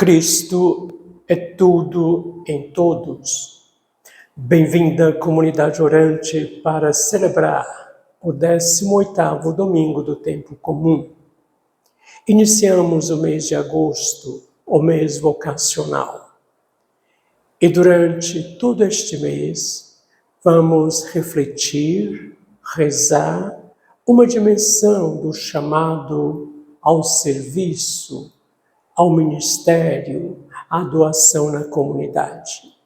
Cristo é tudo em todos. Bem-vinda, comunidade orante, para celebrar o 18º domingo do tempo comum. Iniciamos o mês de agosto, o mês vocacional. E durante todo este mês, vamos refletir, rezar uma dimensão do chamado ao serviço, ao ministério, à doação na comunidade.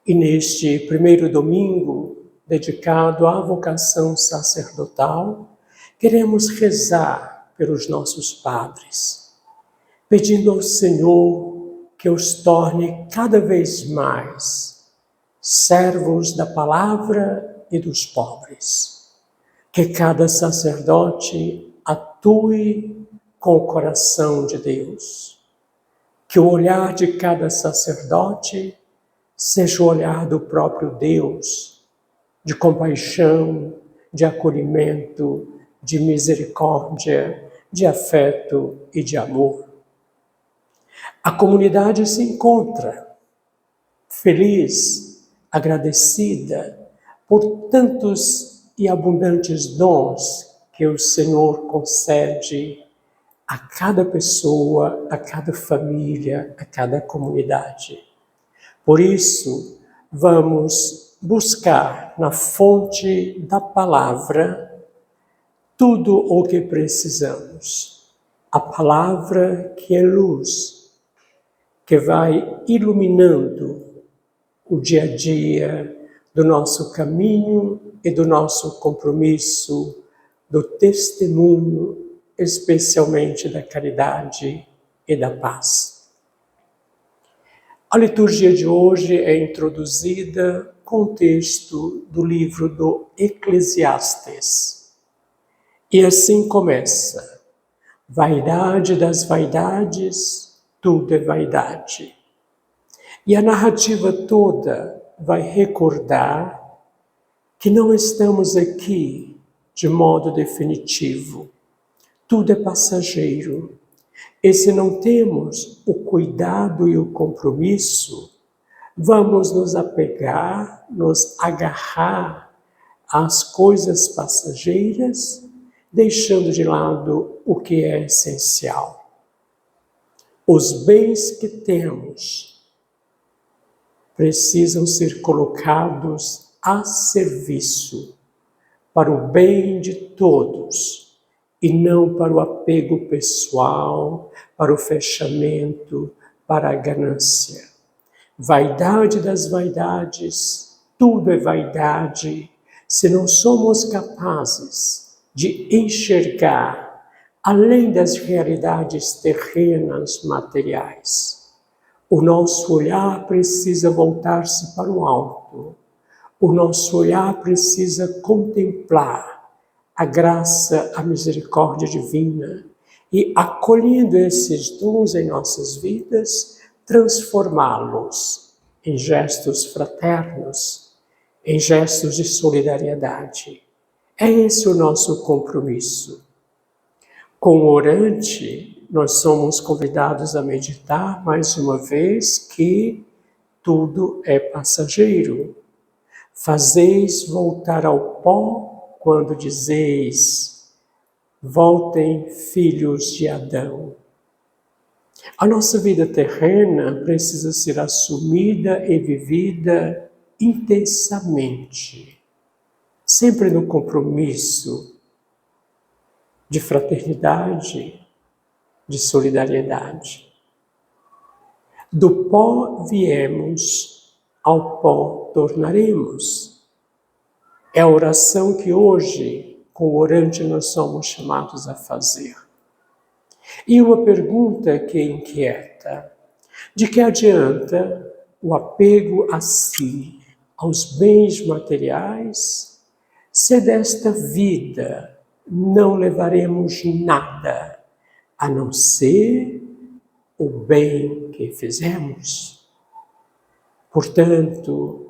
E neste primeiro domingo, dedicado à vocação sacerdotal, queremos rezar pelos nossos padres, pedindo ao Senhor que os torne cada vez mais servos da palavra e dos pobres. Que cada sacerdote atue com o coração de Deus. Que o olhar de cada sacerdote seja o olhar do próprio Deus, de compaixão, de acolhimento, de misericórdia, de afeto e de amor. A comunidade se encontra feliz, agradecida por tantos e abundantes dons que o Senhor concede a cada pessoa, a cada família, a cada comunidade. Por isso, vamos buscar na fonte da palavra tudo o que precisamos. A palavra que é luz, que vai iluminando o dia a dia do nosso caminho e do nosso compromisso, do testemunho, especialmente da caridade e da paz. A liturgia de hoje é introduzida com o texto do livro do Eclesiastes. E assim começa: vaidade das vaidades, tudo é vaidade. E a narrativa toda vai recordar que não estamos aqui de modo definitivo. Tudo é passageiro. E se não temos o cuidado e o compromisso, vamos nos apegar, nos agarrar às coisas passageiras, deixando de lado o que é essencial. Os bens que temos precisam ser colocados a serviço para o bem de todos, e não para o apego pessoal, para o fechamento, para a ganância. Vaidade das vaidades, tudo é vaidade, se não somos capazes de enxergar além das realidades terrenas, materiais. O nosso olhar precisa voltar-se para o alto. O nosso olhar precisa contemplar a graça, a misericórdia divina, e acolhendo esses dons em nossas vidas, transformá-los em gestos fraternos, em gestos de solidariedade. É esse o nosso compromisso. Com o orante, nós somos convidados a meditar mais uma vez que tudo é passageiro. Fazeis voltar ao pó quando dizeis, voltem filhos de Adão. A nossa vida terrena precisa ser assumida e vivida intensamente, sempre no compromisso de fraternidade, de solidariedade. Do pó viemos, ao pó tornaremos. É a oração que hoje, com o orante, nós somos chamados a fazer. E uma pergunta que inquieta: de que adianta o apego a si, aos bens materiais, se desta vida não levaremos nada, a não ser o bem que fizemos? Portanto,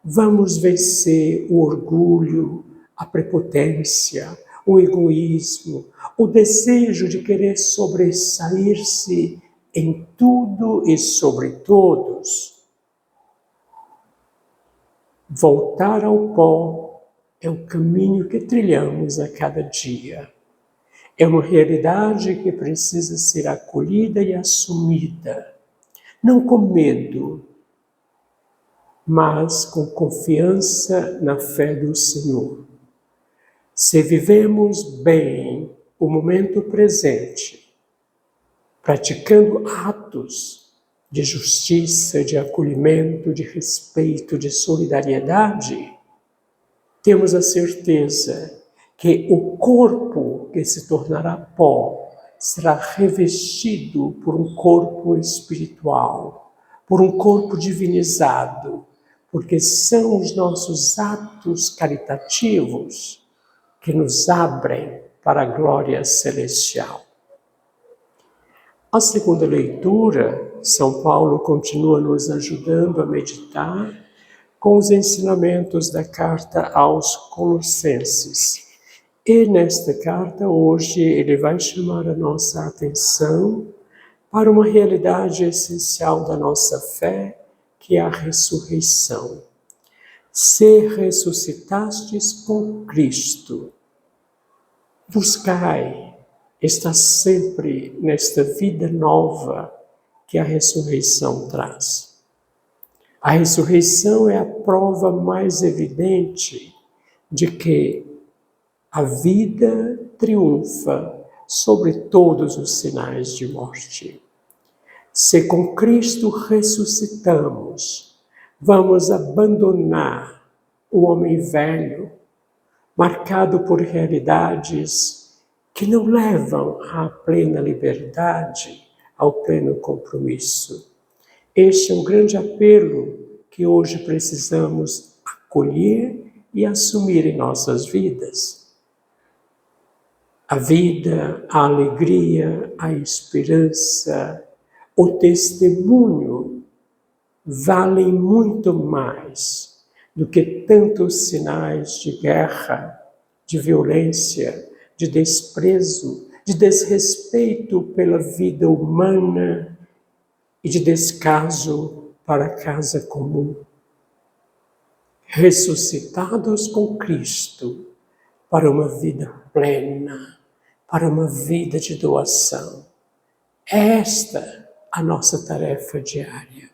vamos vencer o orgulho, a prepotência, o egoísmo, o desejo de querer sobressair-se em tudo e sobre todos. Voltar ao pó é o caminho que trilhamos a cada dia. É uma realidade que precisa ser acolhida e assumida, não com medo, mas com confiança na fé do Senhor. Se vivemos bem o momento presente, praticando atos de justiça, de acolhimento, de respeito, de solidariedade, temos a certeza que o corpo que se tornará pó será revestido por um corpo espiritual, por um corpo divinizado, porque são os nossos atos caritativos que nos abrem para a glória celestial. A segunda leitura, São Paulo continua nos ajudando a meditar com os ensinamentos da carta aos Colossenses. E nesta carta, hoje, ele vai chamar a nossa atenção para uma realidade essencial da nossa fé, que é a ressurreição. Se ressuscitastes com Cristo, buscai estar sempre nesta vida nova que a ressurreição traz. A ressurreição é a prova mais evidente de que a vida triunfa sobre todos os sinais de morte. Se com Cristo ressuscitamos, vamos abandonar o homem velho, marcado por realidades que não levam à plena liberdade, ao pleno compromisso. Este é um grande apelo que hoje precisamos acolher e assumir em nossas vidas. A vida, a alegria, a esperança, o testemunho valem muito mais do que tantos sinais de guerra, de violência, de desprezo, de desrespeito pela vida humana e de descaso para a casa comum. Ressuscitados com Cristo para uma vida plena, para uma vida de doação. É esta a nossa tarefa diária.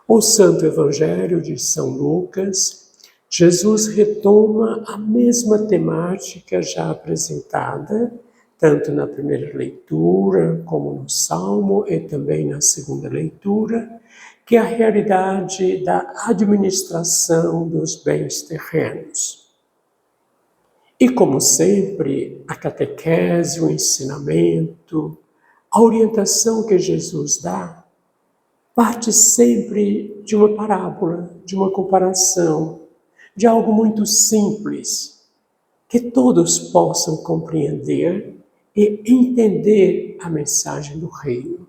O Santo Evangelho de São Lucas, Jesus retoma a mesma temática já apresentada, tanto na primeira leitura como no Salmo e também na segunda leitura, que é a realidade da administração dos bens terrenos. E como sempre, a catequese, o ensinamento, a orientação que Jesus dá, parte sempre de uma parábola, de uma comparação, de algo muito simples, que todos possam compreender e entender a mensagem do reino.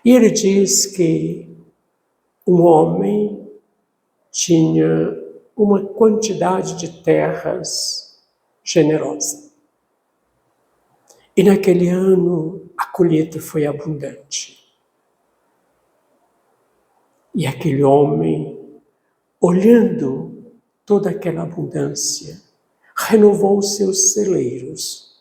E ele diz que um homem tinha uma quantidade de terras generosa. E naquele ano a colheita foi abundante. E aquele homem, olhando toda aquela abundância, renovou os seus celeiros.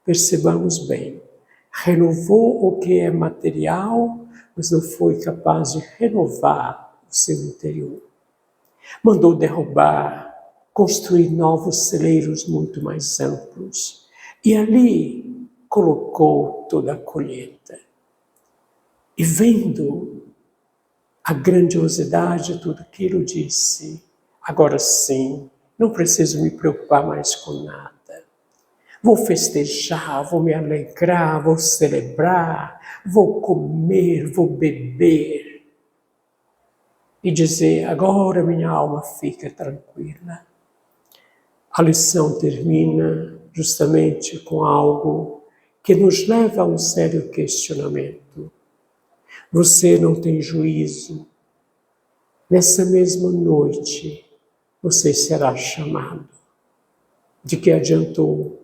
Percebamos bem, renovou o que é material, mas não foi capaz de renovar o seu interior. Mandou derrubar, construir novos celeiros muito mais amplos. E ali colocou toda a colheita. E vendo a grandiosidade de tudo aquilo, disse: agora sim, não preciso me preocupar mais com nada. Vou festejar, vou me alegrar, vou celebrar, vou comer, vou beber. E dizer: agora minha alma fica tranquila. A lição termina justamente com algo que nos leva a um sério questionamento. Você não tem juízo. Nessa mesma noite, você será chamado. De que adiantou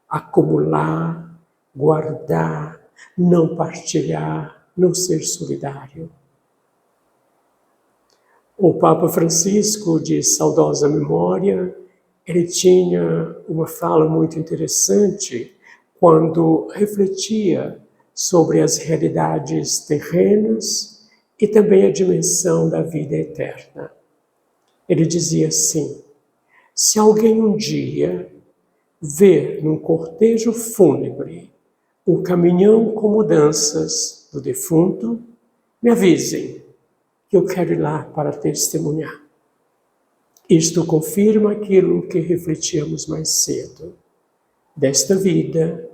acumular, guardar, não partilhar, não ser solidário. O Papa Francisco, de saudosa memória, ele tinha uma fala muito interessante quando refletia sobre as realidades terrenas e também a dimensão da vida eterna. Ele dizia assim: se alguém um dia ver num cortejo fúnebre um caminhão com mudanças do defunto, me avisem, que eu quero ir lá para testemunhar. Isto confirma aquilo que refletíamos mais cedo. Desta vida,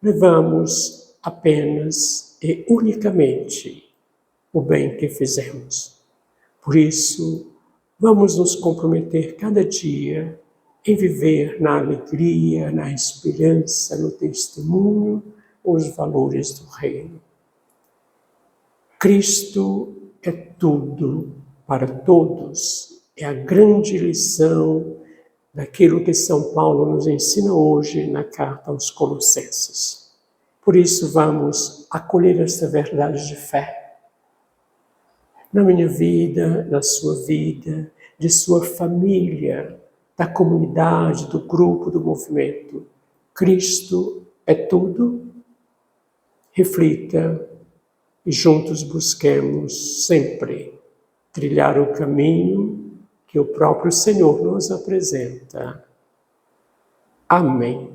levamos apenas e unicamente o bem que fizemos. Por isso, vamos nos comprometer cada dia em viver na alegria, na esperança, no testemunho, os valores do reino. Cristo é tudo para todos. É a grande lição daquilo que São Paulo nos ensina hoje na carta aos Colossenses. Por isso vamos acolher esta verdade de fé. Na minha vida, na sua vida, de sua família, da comunidade, do grupo, do movimento. Cristo é tudo. Reflita e juntos busquemos sempre trilhar o caminho que o próprio Senhor nos apresenta. Amém.